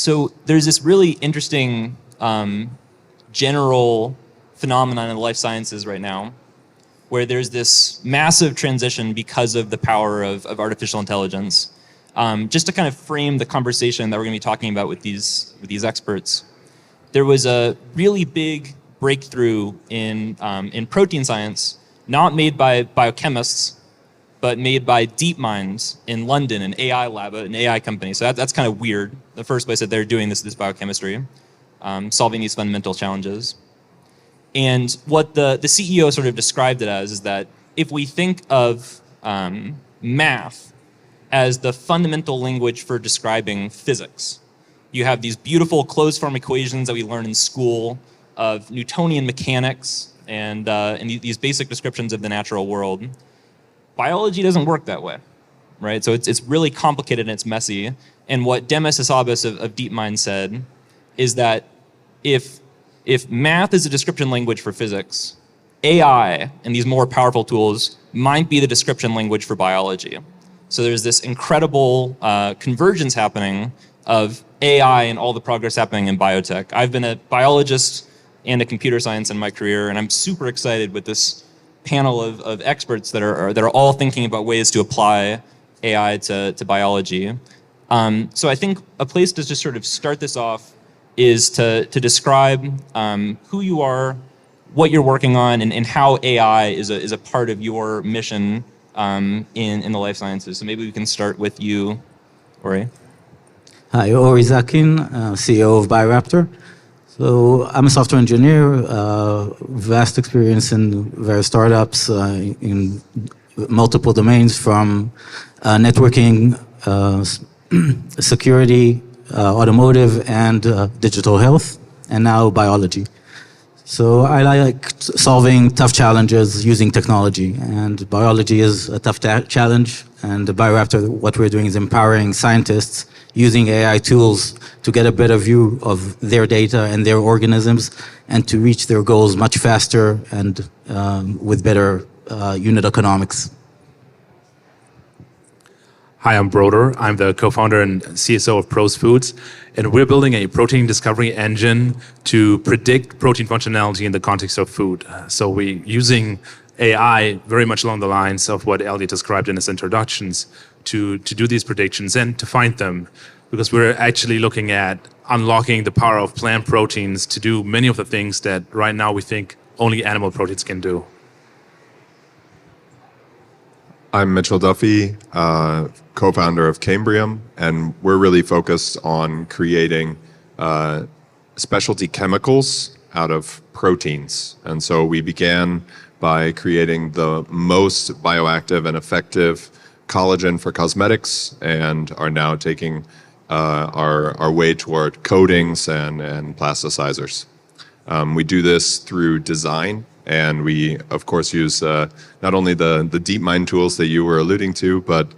So there's this really interesting general phenomenon in the life sciences right now, where there's this massive transition because of the power of artificial intelligence. Just to kind of frame the conversation that we're going to be talking about with these experts, there was a really big breakthrough in protein science, not made by biochemists, but made by DeepMind in London, an AI lab, an AI company. So that's kind of weird. The first place that they're doing this biochemistry, solving these fundamental challenges. And what the CEO sort of described it as is that if we think of math as the fundamental language for describing physics, you have these beautiful closed form equations that we learn in school of Newtonian mechanics and these basic descriptions of the natural world. Biology doesn't work that way, right? So it's really complicated and it's messy. And what Demis Hassabis of DeepMind said is that if math is a description language for physics, AI and these more powerful tools might be the description language for biology. So there's this incredible convergence happening of AI and all the progress happening in biotech. I've been a biologist and a computer science in my career, and I'm super excited with this panel of experts that are all thinking about ways to apply AI to biology. So I think a place to just sort of start this off is to describe who you are, what you're working on, and how AI is a part of your mission in the life sciences. So maybe we can start with you, Ori. Hi, Ori Zakin, CEO of BioRaptor. So I'm a software engineer, vast experience in various startups in multiple domains, from networking, security, automotive, and digital health, and now biology. So I like solving tough challenges using technology, and biology is a tough challenge. And at BioRaptor, what we're doing is empowering scientists using AI tools to get a better view of their data and their organisms, and to reach their goals much faster and with better unit economics. Hi, I'm Broder. I'm the co-founder and CSO of Pros Foods, and we're building a protein discovery engine to predict protein functionality in the context of food. So we're using AI very much along the lines of what Elliot described in his introductions to do these predictions and to find them, because we're actually looking at unlocking the power of plant proteins to do many of the things that right now we think only animal proteins can do. I'm Mitchell Duffy, co-founder of Cambrium, and we're really focused on creating specialty chemicals out of proteins. And so we began by creating the most bioactive and effective collagen for cosmetics, and are now taking our way toward coatings and plasticizers. We do this through design, and we, of course, use not only the DeepMind tools that you were alluding to, but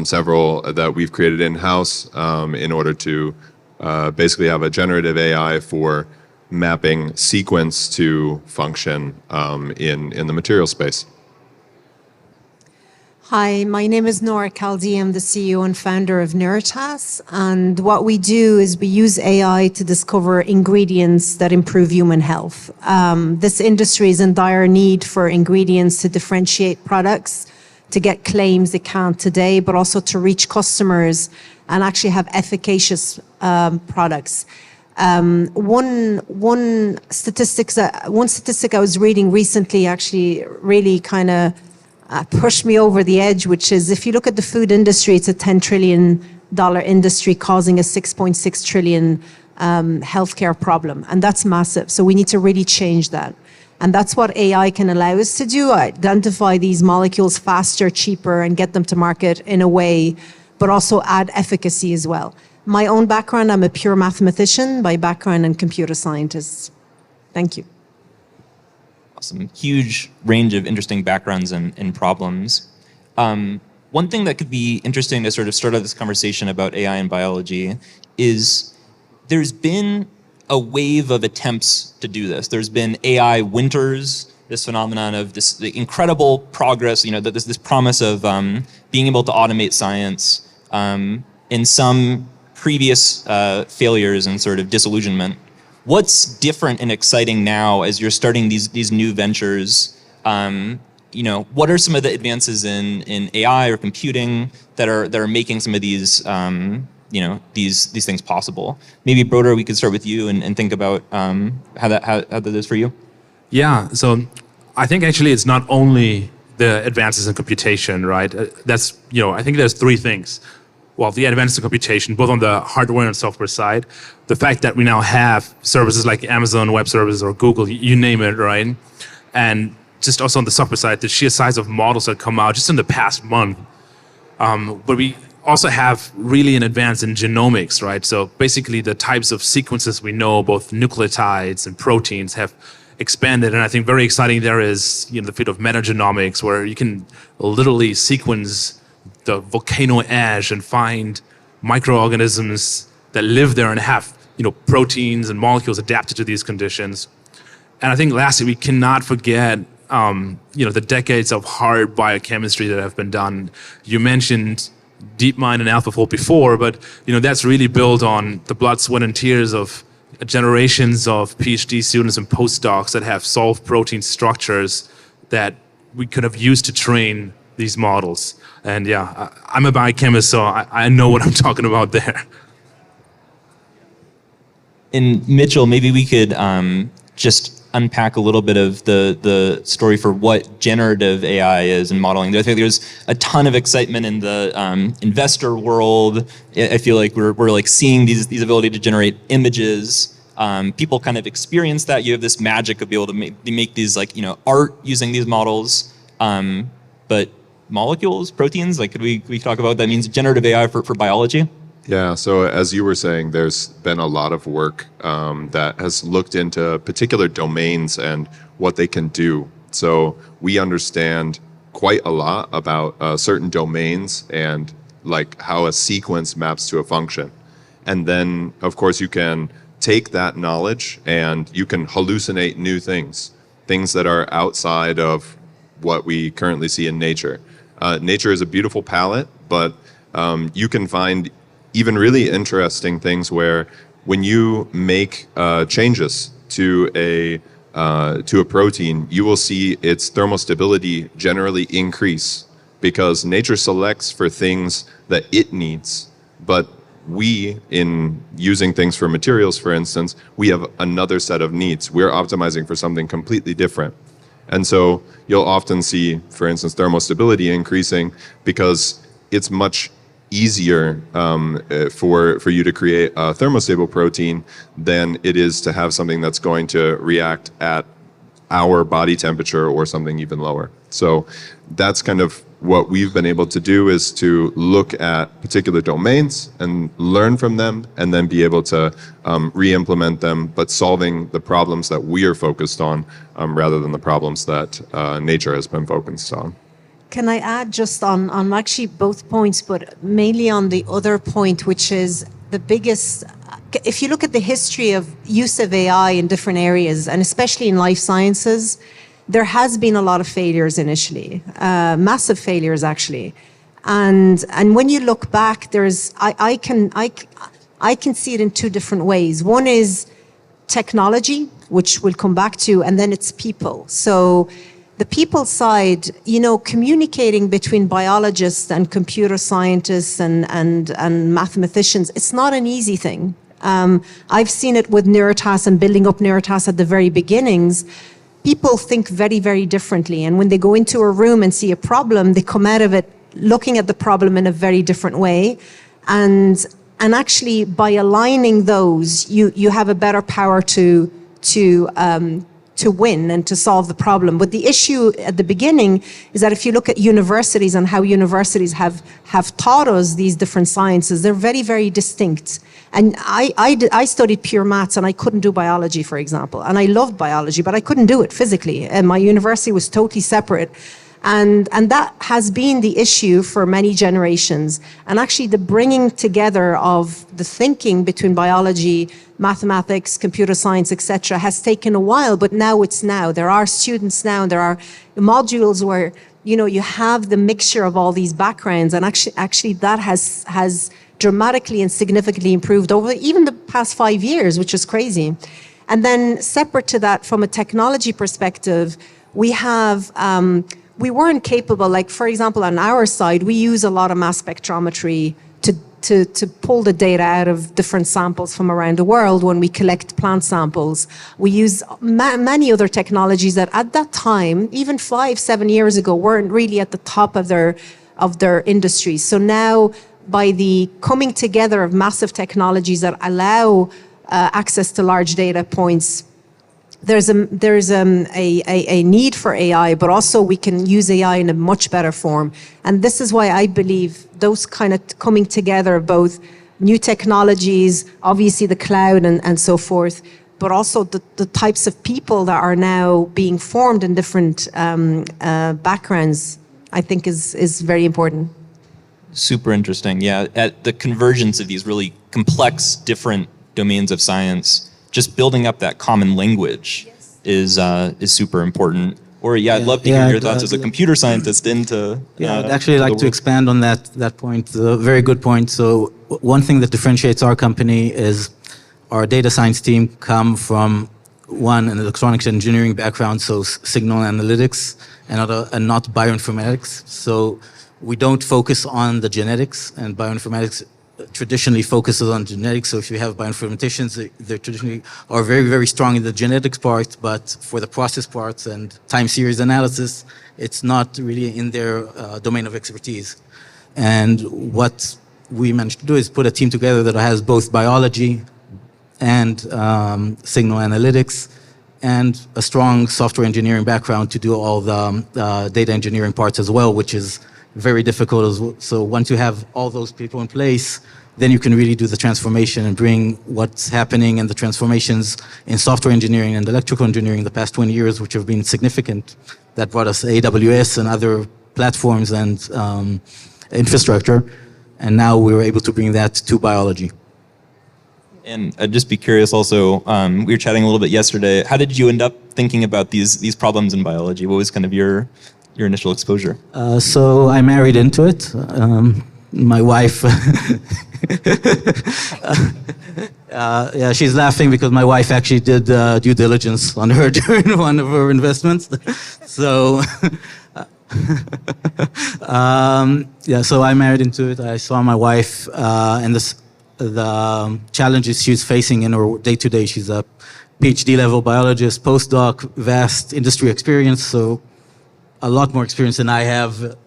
several that we've created in-house in order to basically have a generative AI for mapping sequence to function in the material space. Hi, my name is Nora Khaldi. I'm the CEO and founder of Nuritas. And what we do is we use AI to discover ingredients that improve human health. This industry is in dire need for ingredients to differentiate products, to get claims they can't today, but also to reach customers and actually have efficacious products. One statistic I was reading recently actually really kind of pushed me over the edge, which is if you look at the food industry, it's a $10 trillion industry causing a $6.6 trillion healthcare problem. And that's massive. So we need to really change that. And that's what AI can allow us to do, identify these molecules faster, cheaper, and get them to market in a way, but also add efficacy as well. My own background, I'm a pure mathematician by background and computer scientist. Thank you. Awesome. Huge range of interesting backgrounds and problems. One thing that could be interesting to sort of start out this conversation about AI and biology is there's been a wave of attempts to do this. There's been AI winters, this phenomenon of this incredible progress, this promise of being able to automate science. In some previous failures and sort of disillusionment. What's different and exciting now as you're starting these new ventures? What are some of the advances in AI or computing that are making some of these these things possible? Maybe Broder, we could start with you and think about how that is for you. Yeah, so I think actually it's not only the advances in computation, right? I think there's three things. Well, the advances in computation, both on the hardware and software side, the fact that we now have services like Amazon Web Services or Google, you name it, right? And just also on the software side, the sheer size of models that come out just in the past month. But we also have really an advance in genomics, right? So basically the types of sequences we know, both nucleotides and proteins, have expanded. And I think very exciting there is the field of metagenomics, where you can literally sequence the volcano ash and find microorganisms that live there and have proteins and molecules adapted to these conditions. And I think lastly, we cannot forget the decades of hard biochemistry that have been done. You mentioned DeepMind and AlphaFold before, but that's really built on the blood, sweat, and tears of generations of PhD students and postdocs that have solved protein structures that we could have used to train these models. And yeah, I'm a biochemist, so I know what I'm talking about there. And Mitchell, maybe we could just unpack a little bit of the story for what generative AI is in modeling. I think there's a ton of excitement in the investor world. I feel like we're like seeing these ability to generate images. People kind of experience that. You have this magic of being able to make these art using these models. But molecules, proteins, could we talk about what that means? Generative AI for biology? Yeah, so as you were saying, there's been a lot of work that has looked into particular domains and what they can do. So we understand quite a lot about certain domains and how a sequence maps to a function. And then, of course, you can take that knowledge and you can hallucinate new things that are outside of what we currently see in nature. Nature is a beautiful palette, but you can find even really interesting things where when you make changes to a protein, you will see its thermostability generally increase because nature selects for things that it needs. But we, in using things for materials, for instance, we have another set of needs. We're optimizing for something completely different. And so you'll often see, for instance, thermostability increasing because it's much easier for you to create a thermostable protein than it is to have something that's going to react at our body temperature or something even lower. So that's kind of what we've been able to do, is to look at particular domains and learn from them and then be able to re-implement them, but solving the problems that we are focused on rather than the problems that nature has been focused on. Can I add just on actually both points, but mainly on the other point, which is the biggest, if you look at the history of use of AI in different areas, and especially in life sciences, there has been a lot of failures initially, massive failures actually. And when you look back, I can see it in two different ways. One is technology, which we'll come back to, and then it's people. So the people side, communicating between biologists and computer scientists and mathematicians, it's not an easy thing. I've seen it with Nuritas and building up Nuritas at the very beginnings. People think very, very differently. And when they go into a room and see a problem, they come out of it looking at the problem in a very different way. And actually, by aligning those, you have a better power to win and to solve the problem. But the issue at the beginning is that if you look at universities and how universities have taught us these different sciences, they're very, very distinct. And I studied pure maths and I couldn't do biology, for example. And I loved biology, but I couldn't do it physically. And my university was totally separate. And that has been the issue for many generations. And actually the bringing together of the thinking between biology, mathematics, computer science, etc., has taken a while, but now it's now. There are students now, and there are modules where you have the mixture of all these backgrounds, and actually that has dramatically and significantly improved over even the past 5 years, which is crazy. And then separate to that, from a technology perspective, we have, we weren't capable, like for example, on our side, we use a lot of mass spectrometry to pull the data out of different samples from around the world when we collect plant samples. We use many other technologies that at that time, even 5-7 years ago, weren't really at the top of their industry. So now, by the coming together of massive technologies that allow access to large data points, there's a need for AI, but also we can use AI in a much better form. And this is why I believe those kind of coming together, both new technologies, obviously the cloud and so forth, but also the types of people that are now being formed in different backgrounds, I think is very important. Super interesting. Yeah, at the convergence of these really complex, different domains of science, just building up that common language is super important. Or I'd love to hear your thoughts as a computer scientist into. I'd actually like to expand on that point. A very good point. So one thing that differentiates our company is our data science team come from an electronics engineering background, so signal analytics, and not bioinformatics. So we don't focus on the genetics, and bioinformatics traditionally focuses on genetics. So if you have bioinformaticians, they traditionally are very, very strong in the genetics part, but for the process parts and time series analysis, it's not really in their domain of expertise. And what we managed to do is put a team together that has both biology and signal analytics and a strong software engineering background to do all the data engineering parts as well, which is very difficult as well. So once you have all those people in place, then you can really do the transformation and bring what's happening and the transformations in software engineering and electrical engineering the past 20 years, which have been significant, that brought us AWS and other platforms and infrastructure. And now we were able to bring that to biology. And I'd just be curious also, we were chatting a little bit yesterday, how did you end up thinking about these problems in biology? What was kind of your initial exposure? So I married into it. My wife, she's laughing because my wife actually did due diligence on her during one of her investments. So, so I married into it. I saw my wife and the challenges she's facing in her day-to-day. She's a PhD level biologist, postdoc, vast industry experience, so a lot more experience than I have.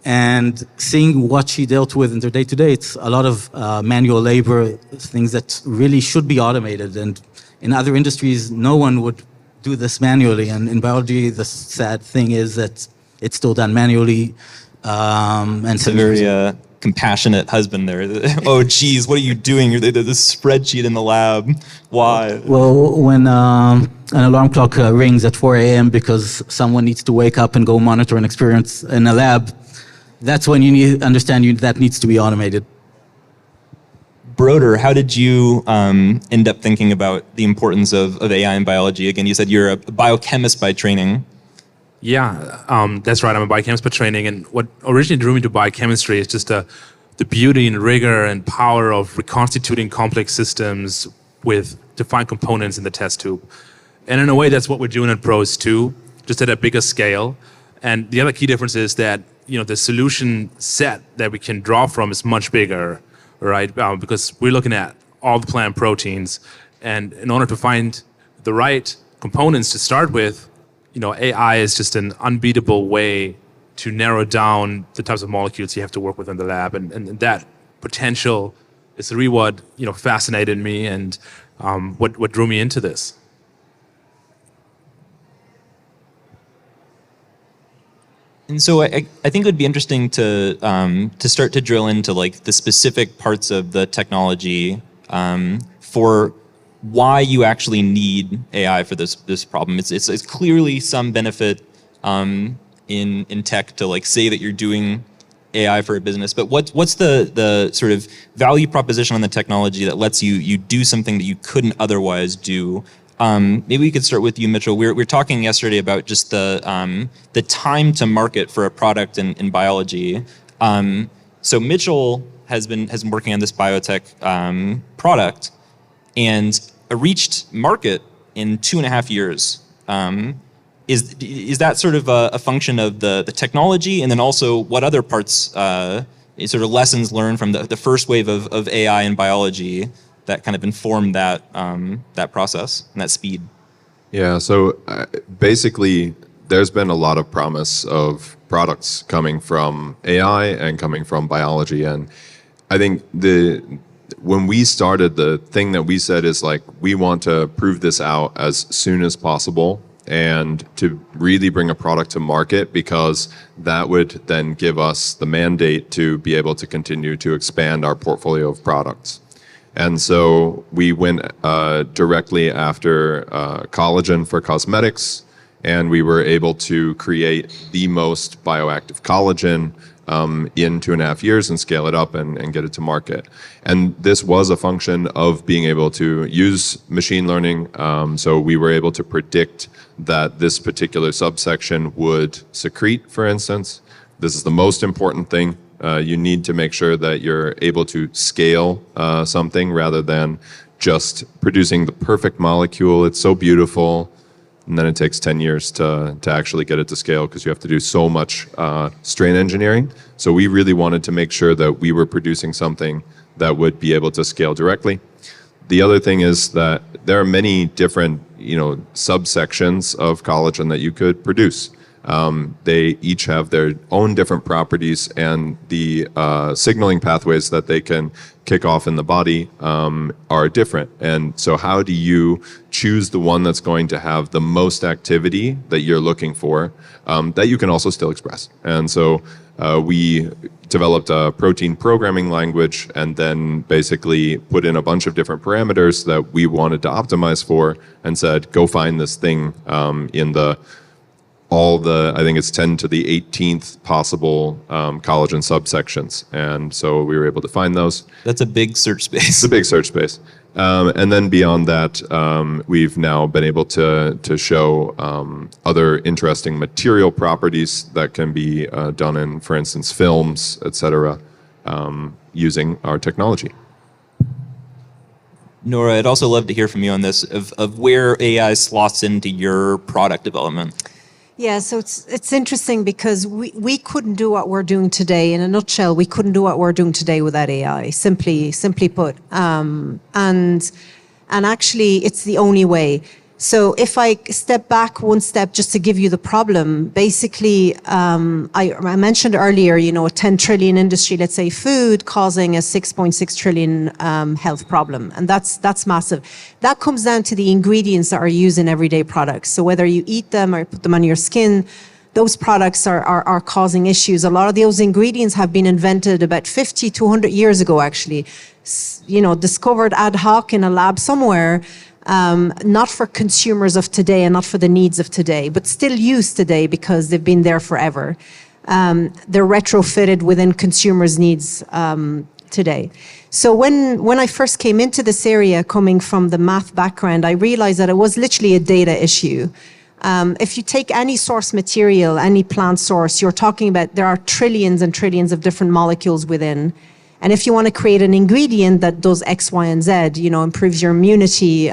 And seeing what she dealt with in their day-to-day, it's a lot of manual labor, things that really should be automated. And in other industries, no one would do this manually. And in biology, the sad thing is that it's still done manually. And it's a very compassionate husband there. Oh, geez, what are you doing? This spreadsheet in the lab. Why? Well, when an alarm clock rings at 4 a.m. because someone needs to wake up and go monitor an experience in a lab, that's when you need to understand that needs to be automated. Broder, how did you end up thinking about the importance of AI in biology? Again, you said you're a biochemist by training. Yeah, that's right. I'm a biochemist by training, and what originally drew me to biochemistry is just the beauty and rigor and power of reconstituting complex systems with defined components in the test tube. And in a way, that's what we're doing at PROS too, just at a bigger scale. And the other key difference is that the solution set that we can draw from is much bigger, right? Because we're looking at all the plant proteins, and in order to find the right components to start with, AI is just an unbeatable way to narrow down the types of molecules you have to work with in the lab, and that potential is really what fascinated me and what drew me into this. And so I think it would be interesting to start to drill into like the specific parts of the technology for why you actually need AI for this problem. It's clearly some benefit in tech to like say that you're doing AI for a business, but what's the sort of value proposition on the technology that lets you do something that you couldn't otherwise do? Maybe we could start with you, Mitchell. We were talking yesterday about just the time to market for a product in biology. So Mitchell has been working on this biotech product, and reached market in 2.5 years. Is that sort of a function of the technology, and then also what other parts, sort of lessons learned from the first wave of AI in biology that kind of informed that process and that speed? Yeah, so basically, there's been a lot of promise of products coming from AI and coming from biology. And I think when we started, the thing that we said is like, we want to prove this out as soon as possible and to really bring a product to market, because that would then give us the mandate to be able to continue to expand our portfolio of products. And so we went directly after collagen for cosmetics, and we were able to create the most bioactive collagen in 2.5 years and scale it up and get it to market. And this was a function of being able to use machine learning. So we were able to predict that this particular subsection would secrete, for instance. This is the most important thing. You need to make sure that you're able to scale something rather than just producing the perfect molecule. It's so beautiful, and then it takes 10 years to actually get it to scale, because you have to do so much strain engineering. So we really wanted to make sure that we were producing something that would be able to scale directly. The other thing is that there are many different, subsections of collagen that you could produce. They each have their own different properties, and the signaling pathways that they can kick off in the body are different. And so how do you choose the one that's going to have the most activity that you're looking for, that you can also still express? And so we developed a protein programming language, and then basically put in a bunch of different parameters that we wanted to optimize for, and said, go find this thing in I think it's 10 to the 18th possible collagen subsections. And so we were able to find those. That's a big search space. It's a big search space. And then beyond that, we've now been able to show other interesting material properties that can be done in, for instance, films, et cetera, using our technology. Nora, I'd also love to hear from you on this, of where AI slots into your product development. Yeah, so it's interesting because we couldn't do what we're doing today. In a nutshell, we couldn't do what we're doing today without AI, simply put. And actually, it's the only way. So if I step back one step just to give you the problem, basically, I mentioned earlier, a 10 trillion industry, let's say food, causing a 6.6 trillion health problem. And that's massive. That comes down to the ingredients that are used in everyday products. So whether you eat them or put them on your skin, those products are causing issues. A lot of those ingredients have been invented about 50 to 100 years ago, actually, discovered ad hoc in a lab somewhere. Not for consumers of today and not for the needs of today, but still used today because they've been there forever. They're retrofitted within consumers' needs today. So when I first came into this area, coming from the math background, I realized that it was literally a data issue. If you take any source material, any plant source, you're talking about there are trillions and trillions of different molecules within. And if you want to create an ingredient that does X, Y, and Z, improves your immunity,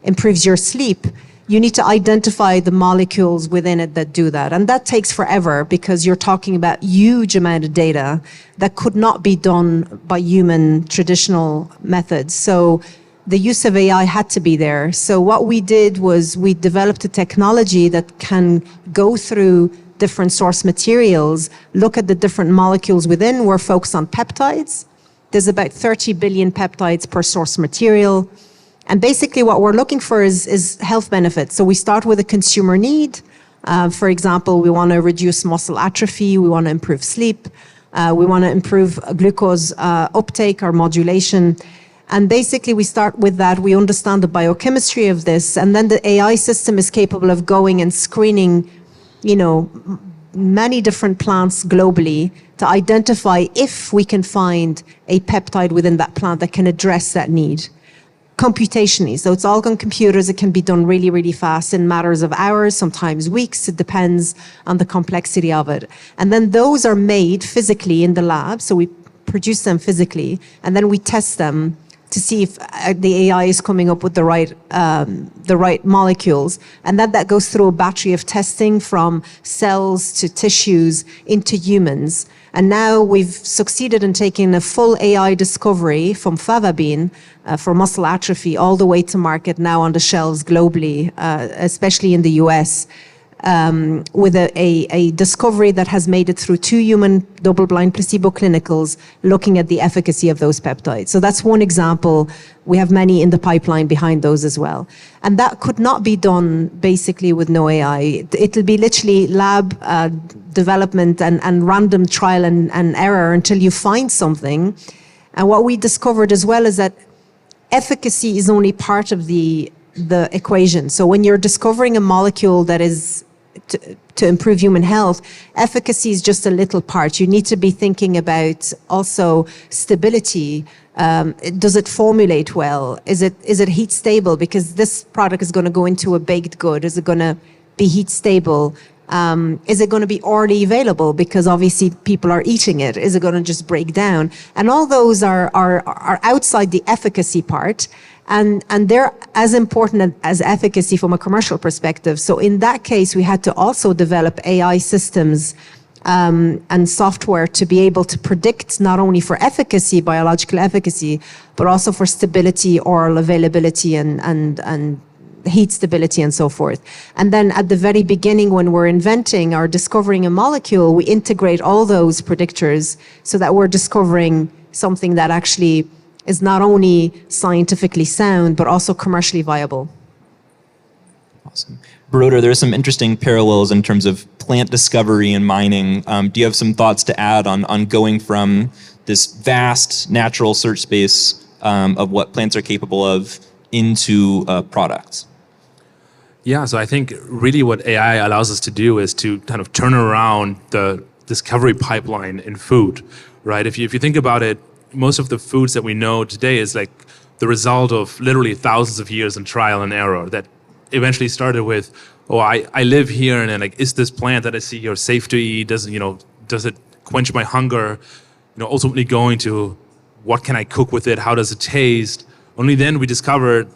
improves your sleep, you need to identify the molecules within it that do that. And that takes forever because you're talking about huge amount of data that could not be done by human traditional methods. So the use of AI had to be there. So what we did was we developed a technology that can go through different source materials, look at the different molecules within. We're focused on peptides. There's about 30 billion peptides per source material. And basically what we're looking for is health benefits. So we start with a consumer need. For example, we want to reduce muscle atrophy. We want to improve sleep. We want to improve glucose uptake or modulation. And basically we start with that. We understand the biochemistry of this. And then the AI system is capable of going and screening many different plants globally to identify if we can find a peptide within that plant that can address that need computationally. So it's all on computers. It can be done really, really fast in matters of hours, sometimes weeks. It depends on the complexity of it. And then those are made physically in the lab. So we produce them physically, and then we test them to see if the AI is coming up with the right molecules, and that goes through a battery of testing from cells to tissues into humans. And now we've succeeded in taking a full AI discovery from fava bean for muscle atrophy all the way to market now on the shelves globally, especially in the US. With a discovery that has made it through 2 human double-blind placebo clinicals looking at the efficacy of those peptides. So that's one example. We have many in the pipeline behind those as well. And that could not be done basically with no AI. It'll be literally lab development and random trial and error until you find something. And what we discovered as well is that efficacy is only part of the equation. So when you're discovering a molecule that is to improve human health, efficacy is just a little part. You need to be thinking about also stability. Does it formulate well? Is it heat stable? Because this product is going to go into a baked good. Is it going to be heat stable? Is it going to be orally available? Because obviously people are eating it. Is it going to just break down? And all those are outside the efficacy part. And they're as important as efficacy from a commercial perspective. So in that case, we had to also develop AI systems and software to be able to predict not only for efficacy, biological efficacy, but also for stability, oral availability, and heat stability and so forth. And then at the very beginning, when we're inventing or discovering a molecule, we integrate all those predictors so that we're discovering something that actually is not only scientifically sound, but also commercially viable. Awesome. Baroda, there are some interesting parallels in terms of plant discovery and mining. Do you have some thoughts to add on going from this vast natural search space of what plants are capable of into products? Yeah, so I think really what AI allows us to do is to kind of turn around the discovery pipeline in food, right? If you think about it, most of the foods that we know today is like the result of literally thousands of years in trial and error that eventually started with, I live here, and then like, is this plant that I see here safe to eat? Does it quench my hunger? Ultimately going to what can I cook with it? How does it taste? Only then we discovered,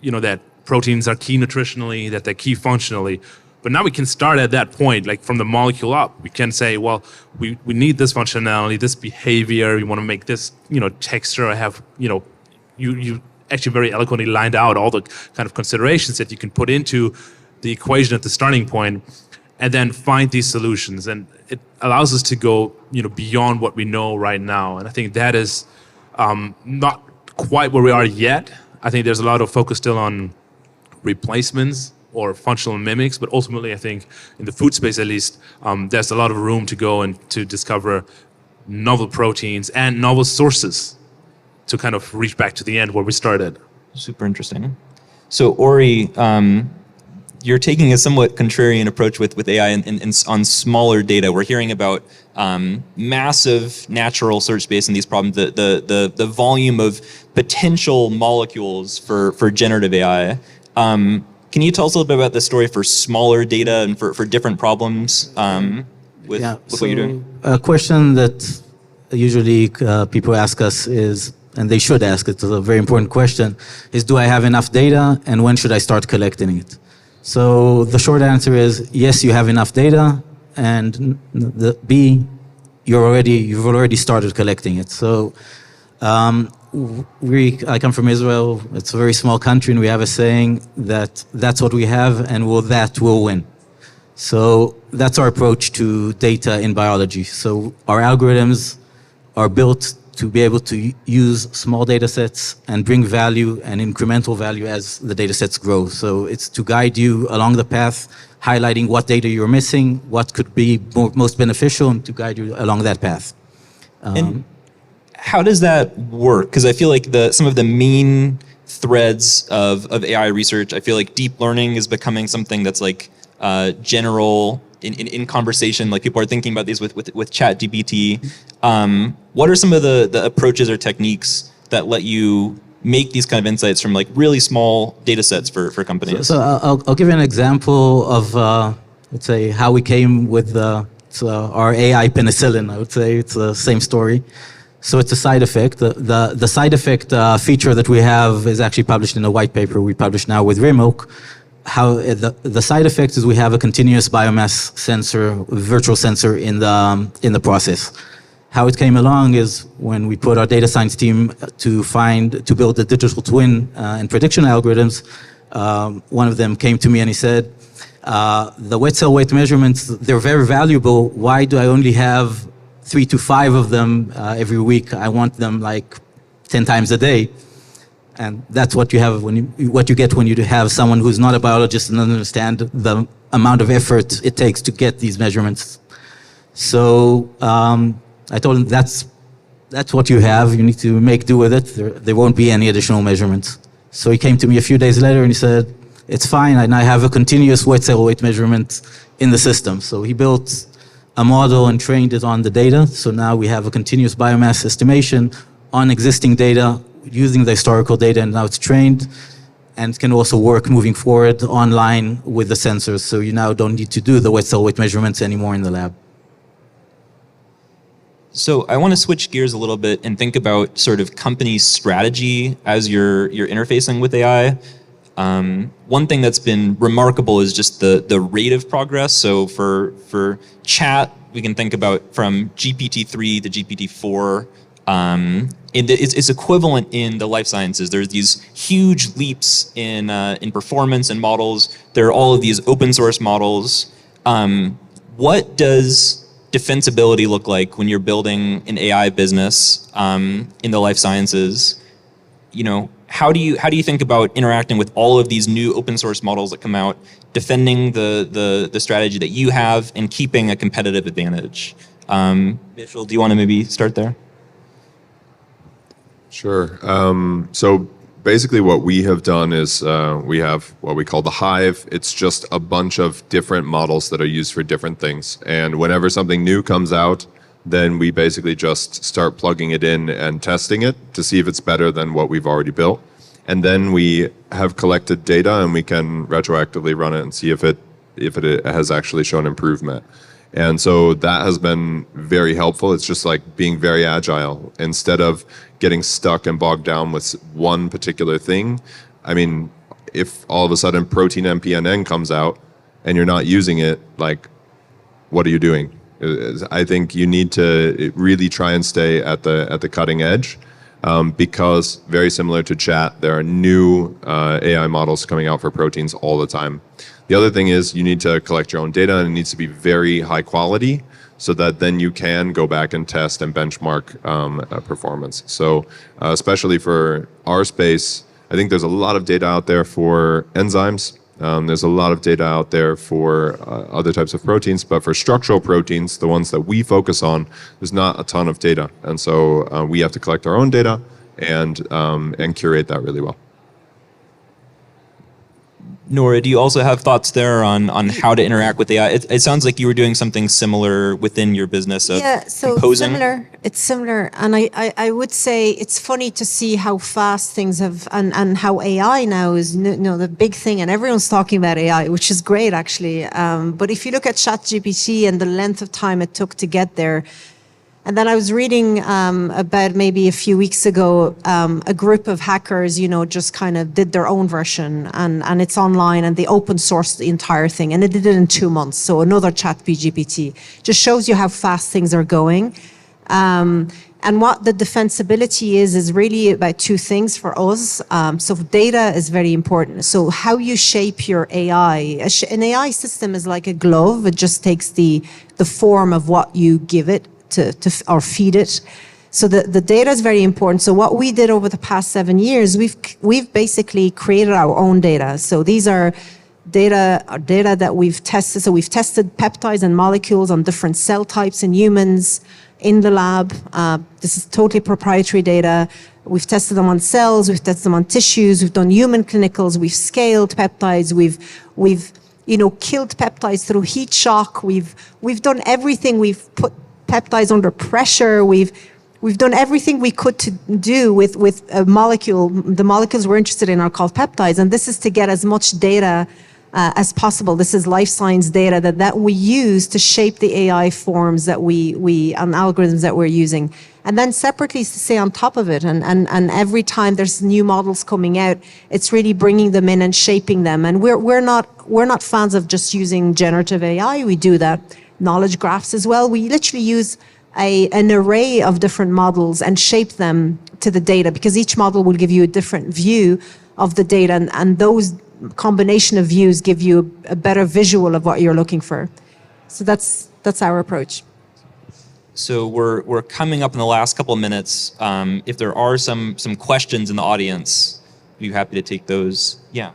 that proteins are key nutritionally, that they're key functionally. But now we can start at that point, like from the molecule up. We can say, well, we need this functionality, this behavior. We want to make this, texture. I have, you actually very eloquently lined out all the kind of considerations that you can put into the equation at the starting point, and then find these solutions. And it allows us to go, beyond what we know right now. And I think that is not quite where we are yet. I think there's a lot of focus still on replacements or functional mimics, but ultimately I think in the food space at least, there's a lot of room to go and to discover novel proteins and novel sources to kind of reach back to the end where we started. Super interesting. So Ori, you're taking a somewhat contrarian approach with AI on smaller data. We're hearing about massive natural search space in these problems, the volume of potential molecules for generative AI. Can you tell us a little bit about the story for smaller data and for different problems with what you're doing? A question that usually people ask us is, and they should ask, it's a very important question, is do I have enough data and when should I start collecting it? So the short answer is yes, you have enough data, and B, you've already started collecting it. So I come from Israel. It's a very small country, and we have a saying that that's what we have, and that will win. So that's our approach to data in biology. So our algorithms are built to be able to use small data sets and bring value and incremental value as the data sets grow. So it's to guide you along the path, highlighting what data you're missing, what could be most beneficial, and to guide you along that path. And how does that work? Because I feel like some of the main threads of AI research, I feel like deep learning is becoming something that's like general in conversation. Like people are thinking about these with ChatGPT. What are some of the approaches or techniques that let you make these kind of insights from like really small data sets for companies? So I'll give you an example of, let's say, how we came with our AI penicillin. I would say it's the same story. So it's a side effect. The side effect feature that we have is actually published in a white paper we publish now with Remoke. How the side effect is we have a continuous biomass sensor, virtual sensor in the process. How it came along is when we put our data science team to build the digital twin and prediction algorithms. One of them came to me and he said, the wet cell weight measurements, they're very valuable. Why do I only have 3 to 5 of them every week? I want them like 10 times a day. And that's what you have what you get when you have someone who's not a biologist and doesn't understand the amount of effort it takes to get these measurements. So I told him that's what you have. You need to make do with it. There won't be any additional measurements. So he came to me a few days later and he said, it's fine, and I have a continuous wet cell weight measurement in the system. So he built a model and trained it on the data. So now we have a continuous biomass estimation on existing data using the historical data, and now it's trained and can also work moving forward online with the sensors. So you now don't need to do the wet cell weight measurements anymore in the lab. So I want to switch gears a little bit and think about sort of company strategy as you're interfacing with AI. One thing that's been remarkable is just the rate of progress. So for chat, we can think about from GPT-3 to GPT-4. It's equivalent in the life sciences. There's these huge leaps in performance and models. There are all of these open source models. What does defensibility look like when you're building an AI business in the life sciences? You know, how do you think about interacting with all of these new open source models that come out, defending the strategy that you have, and keeping a competitive advantage? Mitchell, do you want to maybe start there? Sure. So basically what we have done is we have what we call the Hive. It's just a bunch of different models that are used for different things. And whenever something new comes out, then we basically just start plugging it in and testing it to see if it's better than what we've already built. And then we have collected data and we can retroactively run it and see if it has actually shown improvement. And so that has been very helpful. It's just like being very agile. Instead of getting stuck and bogged down with one particular thing. I mean, if all of a sudden protein MPNN comes out and you're not using it, like, what are you doing? I think you need to really try and stay at the cutting edge, because very similar to chat, there are new AI models coming out for proteins all the time. The other thing is you need to collect your own data, and it needs to be very high quality so that then you can go back and test and benchmark performance. So especially for our space, I think there's a lot of data out there for enzymes. There's a lot of data out there for other types of proteins, but for structural proteins, the ones that we focus on, there's not a ton of data. And so we have to collect our own data and curate that really well. Nora, do you also have thoughts there on how to interact with AI? It sounds like you were doing something similar within your business of composing. It's similar. And I would say it's funny to see how fast things have, and how AI now is the big thing, and everyone's talking about AI, which is great actually. But if you look at ChatGPT and the length of time it took to get there, and then I was reading about maybe a few weeks ago, a group of hackers, just kind of did their own version, and it's online, and they open sourced the entire thing, and they did it in 2 months. So another ChatGPT just shows you how fast things are going. And what the defensibility is really about 2 things for us. So data is very important. So how you shape your AI. An AI system is like a glove. It just takes the form of what you give it to or feed it. So the data is very important. So what we did over the past 7 years, we've basically created our own data. So these are data that we've tested. So we've tested peptides and molecules on different cell types in humans in the lab. This is totally proprietary data. We've tested them on cells. We've tested them on tissues. We've done human clinicals. We've scaled peptides. We've killed peptides through heat shock. We've done everything. We've put peptides under pressure. We've done everything we could to do with a molecule. The molecules we're interested in are called peptides, and this is to get as much data as possible. This is life science data that we use to shape the AI forms that we and algorithms that we're using. And then separately to say on top of it, and every time there's new models coming out, it's really bringing them in and shaping them. And we're not fans of just using generative AI. We do that. Knowledge graphs as well. We literally use an array of different models and shape them to the data, because each model will give you a different view of the data, and those combination of views give you a better visual of what you're looking for. So that's our approach. So we're coming up in the last couple of minutes. If there are some questions in the audience, I'd be happy to take those. Yeah.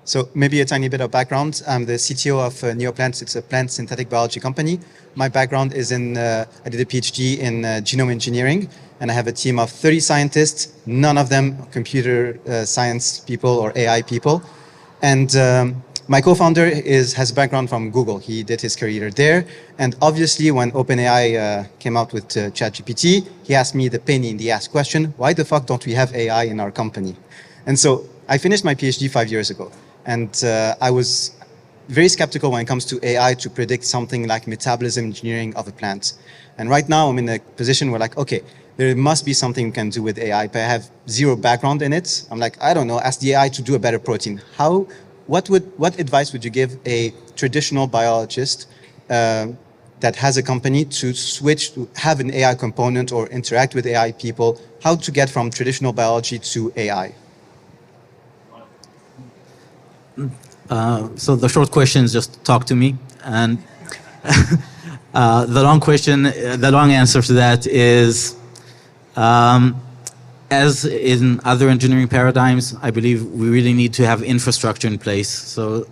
So maybe a tiny bit of background. I'm the CTO of Neoplants. It's a plant synthetic biology company. My background is I did a PhD in genome engineering, and I have a team of 30 scientists, none of them computer science people or AI people. And my co-founder has a background from Google. He did his career there. And obviously, when OpenAI came out with ChatGPT, he asked me the penny in the ass question, why the fuck don't we have AI in our company? And so I finished my PhD 5 years ago. And I was very skeptical when it comes to AI to predict something like metabolism engineering of a plant. And right now I'm in a position where like, okay, there must be something we can do with AI, but I have zero background in it. I'm like, I don't know, ask the AI to do a better protein. What advice would you give a traditional biologist that has a company to switch to have an AI component or interact with AI people, how to get from traditional biology to AI? So the short question is just talk to me, and the long answer to that is, as in other engineering paradigms, I believe we really need to have infrastructure in place. So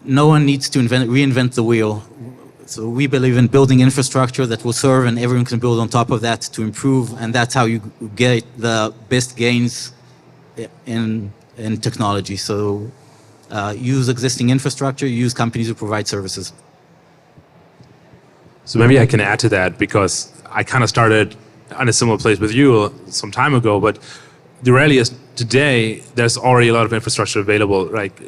no one needs to reinvent the wheel. So we believe in building infrastructure that will serve, and everyone can build on top of that to improve, and that's how you get the best gains in technology. So use existing infrastructure, use companies who provide services. So maybe I can add to that, because I kind of started in a similar place with you some time ago, but the reality is today there's already a lot of infrastructure available. Like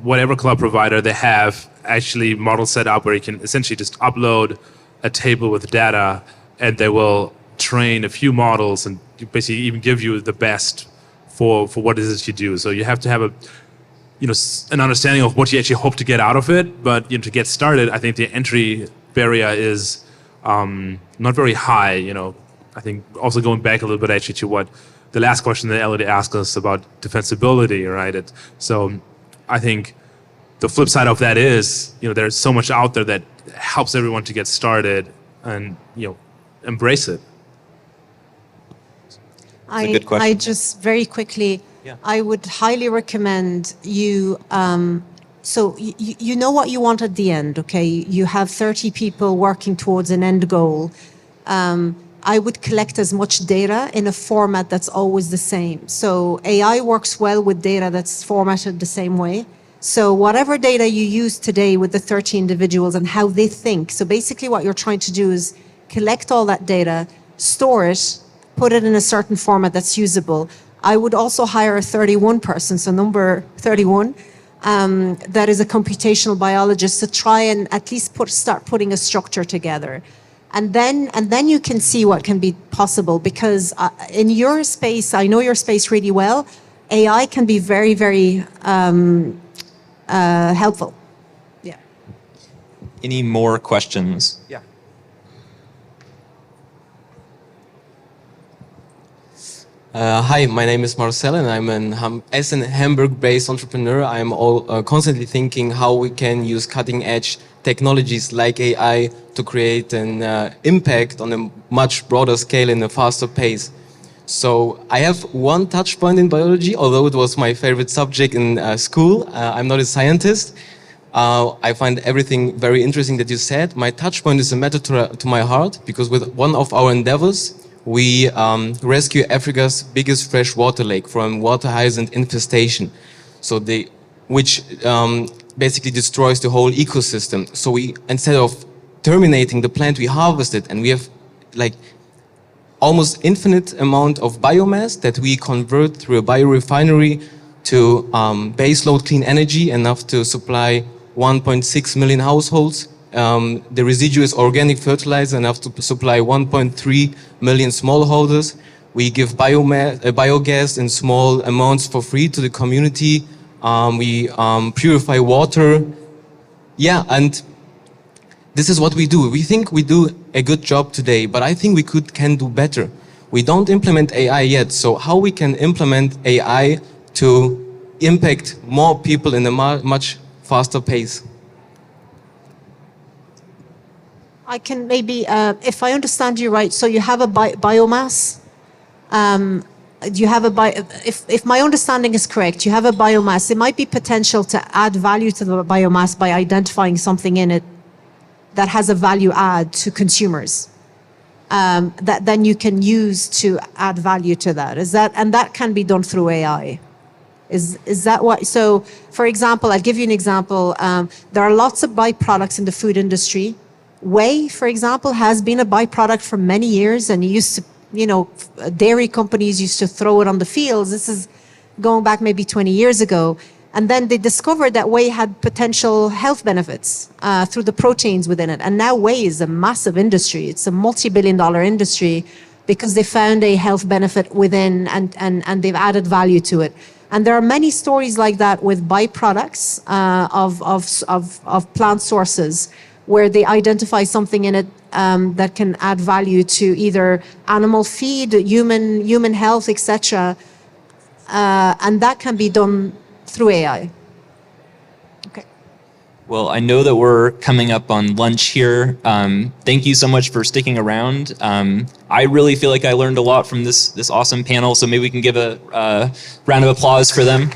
whatever cloud provider, they have actually models set up where you can essentially just upload a table with data, and they will train a few models and basically even give you the best for what it is that you do. So you have to have an understanding of what you actually hope to get out of it. But to get started, I think the entry barrier is not very high. I think also going back a little bit actually to what the last question that Elodie asked us about defensibility, right? So I think the flip side of that is, there's so much out there that helps everyone to get started and, embrace it. That's a good question. I just very quickly, I would highly recommend you, so you know what you want at the end, okay? You have 30 people working towards an end goal. I would collect as much data in a format that's always the same. So AI works well with data that's formatted the same way. So whatever data you use today with the 30 individuals and how they think. So basically what you're trying to do is collect all that data, store it, put it in a certain format that's usable. I would also hire a 31 person, so number 31, that is a computational biologist to try and at least start putting a structure together. And then you can see what can be possible, because in your space, I know your space really well, AI can be very, very helpful. Yeah. Any more questions? Yeah. Hi, my name is Marcel, and I'm as a Hamburg-based entrepreneur, I'm constantly thinking how we can use cutting-edge technologies like AI to create an impact on a much broader scale in a faster pace. So I have one touch point in biology, although it was my favorite subject in school. I'm not a scientist. I find everything very interesting that you said. My touch point is a matter to my heart, because with one of our endeavors, we rescue Africa's biggest freshwater lake from water hyacinth infestation, which basically destroys the whole ecosystem. So we, instead of terminating the plant, we harvest it, and we have almost infinite amount of biomass that we convert through a biorefinery to baseload clean energy, enough to supply 1.6 million households. The residue is organic fertilizer, enough to supply 1.3 million smallholders. We give biogas in small amounts for free to the community. We purify water. Yeah, and this is what we do. We think we do a good job today, but I think we can do better. We don't implement AI yet, so how we can implement AI to impact more people in a much faster pace? I can maybe, if I understand you right, so you have a biomass. If my understanding is correct, you have a biomass. There might be potential to add value to the biomass by identifying something in it that has a value add to consumers. That then you can use to add value to that. And that can be done through AI. Is that what? So, for example, I'll give you an example. There are lots of byproducts in the food industry. Whey, for example, has been a byproduct for many years, and dairy companies used to throw it on the fields. This is going back maybe 20 years ago. And then they discovered that whey had potential health benefits through the proteins within it. And now whey is a massive industry. It's a multi-billion-dollar industry because they found a health benefit within and they've added value to it. And there are many stories like that with byproducts of plant sources where they identify something in it that can add value to either animal feed, human health, etc. And that can be done through AI. Okay. Well, I know that we're coming up on lunch here. Thank you so much for sticking around. I really feel like I learned a lot from this awesome panel, so maybe we can give a round of applause for them.